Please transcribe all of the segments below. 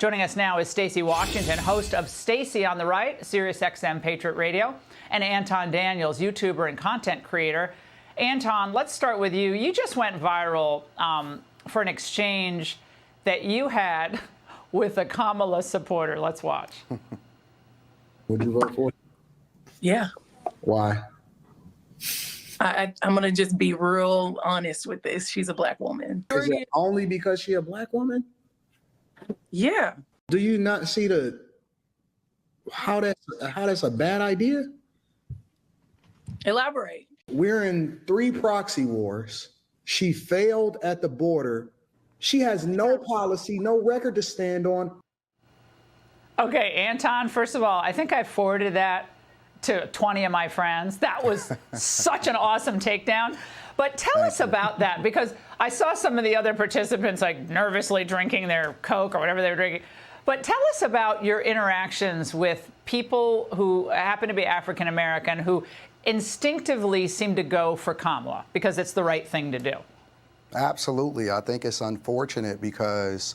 Joining us now is Stacey Washington, host of Stacey on the Right, Sirius XM Patriot Radio, and Anton Daniels, YouTuber and content creator. Anton, let's start with you. You just went viral for an exchange that you had with a Kamala supporter. Let's watch. Would you vote for? Yeah. Why? I'm going to just be real honest with this. She's a black woman. Is it only because she's a black woman? Yeah. Do you not see how that's a bad idea? Elaborate. We're in 3 proxy wars. She failed at the border. She has no policy, no record to stand on. Okay, Anton, first of all, I think I forwarded that to 20 of my friends. That was such an awesome takedown. But tell us about that, because I saw some of the other participants like nervously drinking their Coke or whatever they were drinking. But tell us about your interactions with people who happen to be African American who instinctively seem to go for Kamala because it's the right thing to do. Absolutely. I think it's unfortunate because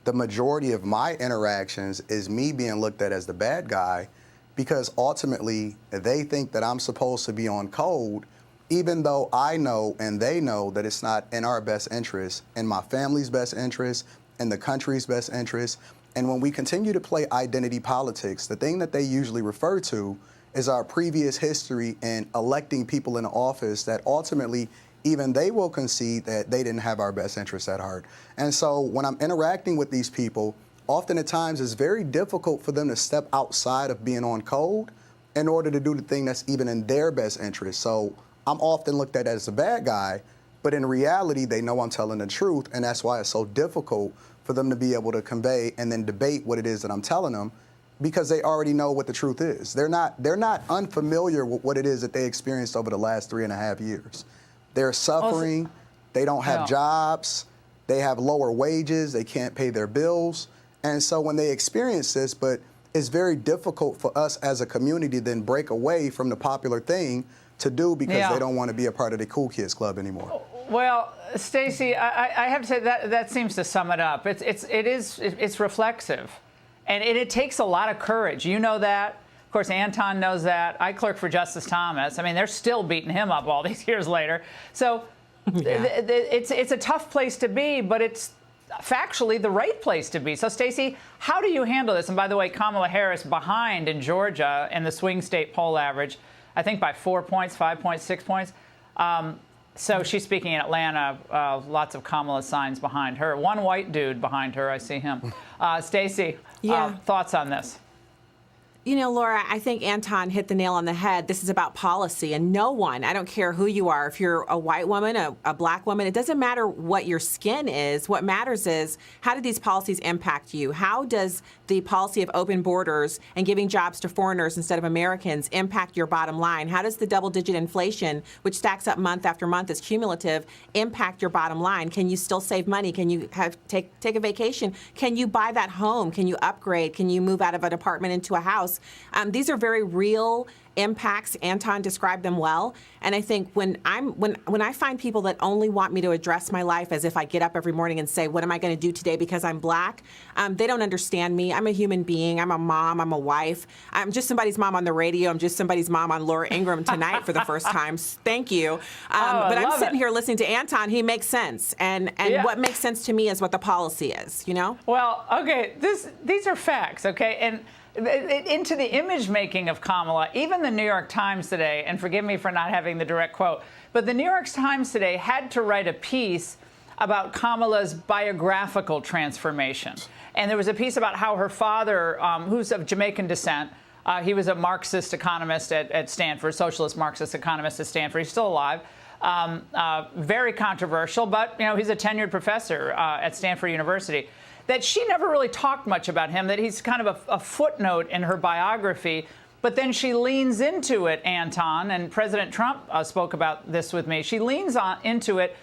the majority of my interactions is me being looked at as the bad guy, because ultimately they think that I'm supposed to be on code, even though I know and they know that it's not in our best interest, in my family's best interest, in the country's best interest. And when we continue to play identity politics, the thing that they usually refer to is our previous history in electing people in office that ultimately even they will concede that they didn't have our best interests at heart. And so when I'm interacting with these people, often at times it's very difficult for them to step outside of being on code in order to do the thing that's even in their best interest. So I'm often looked at as a bad guy, but in reality, they know I'm telling the truth, and that's why it's so difficult for them to be able to convey and then debate what it is that I'm telling them, because they already know what the truth is. They're not unfamiliar with what it is that they experienced over the last 3.5 years. They're suffering, they don't have jobs, they have lower wages, they can't pay their bills. And so when they experience this, but it's very difficult for us as a community to then break away from the popular thing to do because they don't want to be a part of the cool kids club anymore. Well, Stacey, I have to say that seems to sum it up. It's reflexive, and it takes a lot of courage. You know that. Of course, Anton knows that. I clerk for Justice Thomas. I mean, they're still beating him up all these years later. So it's a tough place to be, but it's factually the right place to be. So, Stacey, how do you handle this? And by the way, Kamala Harris behind in Georgia in the swing state poll average, I think by 4 points, 5 points, 6 points. So she's speaking in Atlanta, lots of Kamala signs behind her. One white dude behind her, I see him. Stacey, thoughts on this? You know, Laura, I think Anton hit the nail on the head. This is about policy, and no one, I don't care who you are, if you're a white woman, a black woman, it doesn't matter what your skin is. What matters is, how do these policies impact you? How does the policy of open borders and giving jobs to foreigners instead of Americans impact your bottom line? How does the double-digit inflation, which stacks up month after month is cumulative, impact your bottom line? Can you still save money? Can you take a vacation? Can you buy that home? Can you upgrade? Can you move out of an apartment into a house? These are very real impacts. Anton described them well. And I think when I find people that only want me to address my life as if I get up every morning and say, what am I going to do today because I'm black? They don't understand me. I'm a human being. I'm a mom. I'm a wife. I'm just somebody's mom on the radio. I'm just somebody's mom on Laura Ingraham tonight for the first time. Thank you. But I'm sitting here listening to Anton. He makes sense. And what makes sense to me is what the policy is, you know? Well, okay, these are facts, okay? And into the image making of Kamala, even the New York Times today, and forgive me for not having the direct quote, but the New York Times today had to write a piece about Kamala's biographical transformation. And there was a piece about how her father, who's of Jamaican descent, he was a Marxist economist at Stanford, socialist Marxist economist at Stanford. He's still alive. Very controversial, but he's a tenured professor at Stanford University. That she never really talked much about him, that he's kind of a footnote in her biography. But then she leans into it, Anton, and President Trump spoke about this with me. She leans into it,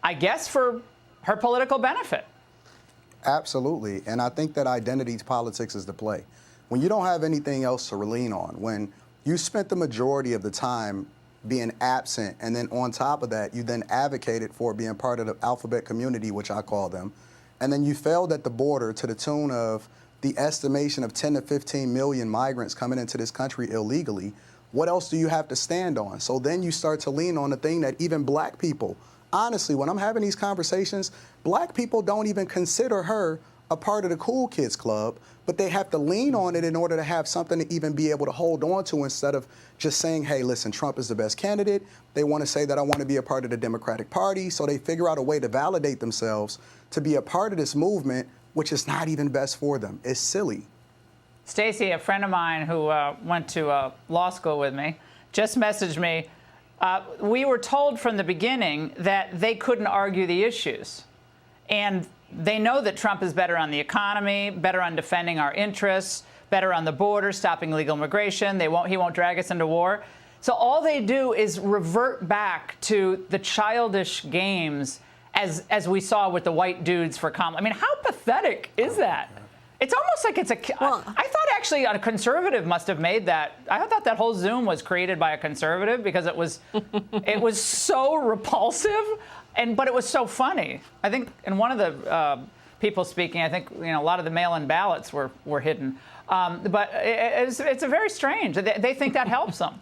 I guess, for her political benefit. Absolutely. And I think that identity politics is the play. When you don't have anything else to lean on, when you spent the majority of the time being absent, and then on top of that, you then advocated for being part of the alphabet community, which I call them, and then you failed at the border to the tune of the estimation of 10 to 15 million migrants coming into this country illegally, what else do you have to stand on? So then you start to lean on the thing that even black people, honestly, when I'm having these conversations, black people don't even consider her a part of the cool kids club, but they have to lean on it in order to have something to even be able to hold on to instead of just saying, hey, listen, Trump is the best candidate. They want to say that I want to be a part of the Democratic Party, so they figure out a way to validate themselves to be a part of this movement, which is not even best for them. It's silly. Stacey, a friend of mine who went to law school with me, just messaged me. We were told from the beginning that they couldn't argue the issues. And they know that Trump is better on the economy, better on defending our interests, better on the border, stopping illegal immigration. He won't drag us into war. So all they do is revert back to the childish games as we saw with the white dudes for Kamala. I mean, how pathetic is that? It's almost like it's I thought actually a conservative must have made that. I thought that whole Zoom was created by a conservative because it was so repulsive, but it was so funny. I think in one of the people speaking, I think a lot of the mail-in ballots were hidden. But it's a very strange. They think that helps them.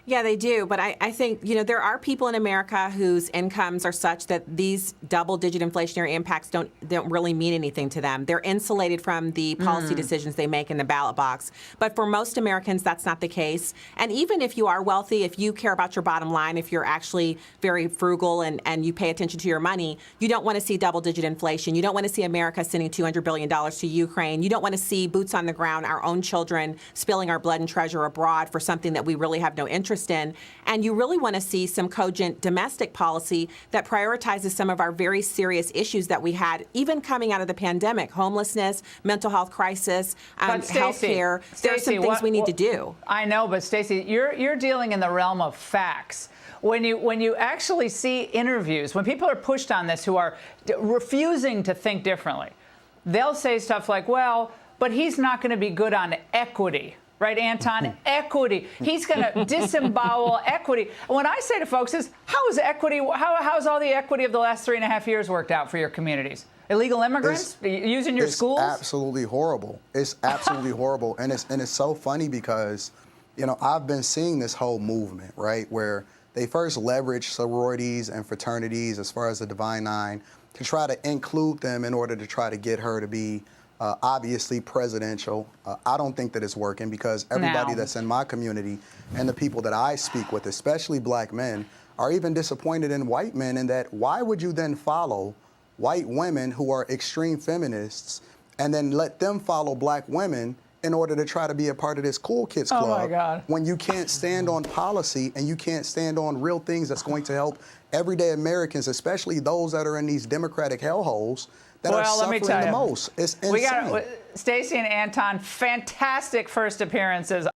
Yeah, they do. But I think, there are people in America whose incomes are such that these double-digit inflationary impacts don't really mean anything to them. They're insulated from the policy decisions they make in the ballot box. But for most Americans, that's not the case. And even if you are wealthy, if you care about your bottom line, if you're actually very frugal and you pay attention to your money, you don't want to see double-digit inflation. You don't want to see America sending $200 billion to Ukraine. You don't want to see boots on the ground, our own children spilling our blood and treasure abroad for something that we really have no interest in. And you really want to see some cogent domestic policy that prioritizes some of our very serious issues that we had, even coming out of the pandemic: homelessness, mental health crisis, health care. There are some things we need to do. I know, but Stacey, you're dealing in the realm of facts. When you actually see interviews, when people are pushed on this who are refusing to think differently, they'll say stuff like, well, but he's not going to be good on equity. Right, Anton? Equity. He's going to disembowel equity. And what I say to folks is, how is equity? How's all the equity of the last 3.5 years worked out for your communities? Illegal immigrants using your schools? It's absolutely horrible. It's absolutely horrible, and it's so funny because, I've been seeing this whole movement, right, where they first leverage sororities and fraternities as far as the Divine Nine to try to include them in order to try to get her to be obviously presidential. I don't think that it's working because everybody that's in my community and the people that I speak with, especially black men, are even disappointed in white men in that why would you then follow white women who are extreme feminists and then let them follow black women in order to try to be a part of this cool kids club? Oh my God. When you can't stand on policy and you can't stand on real things that's going to help everyday Americans, especially those that are in these Democratic hellholes that are suffering the most. It's insane. Stacey and Anton, fantastic first appearances.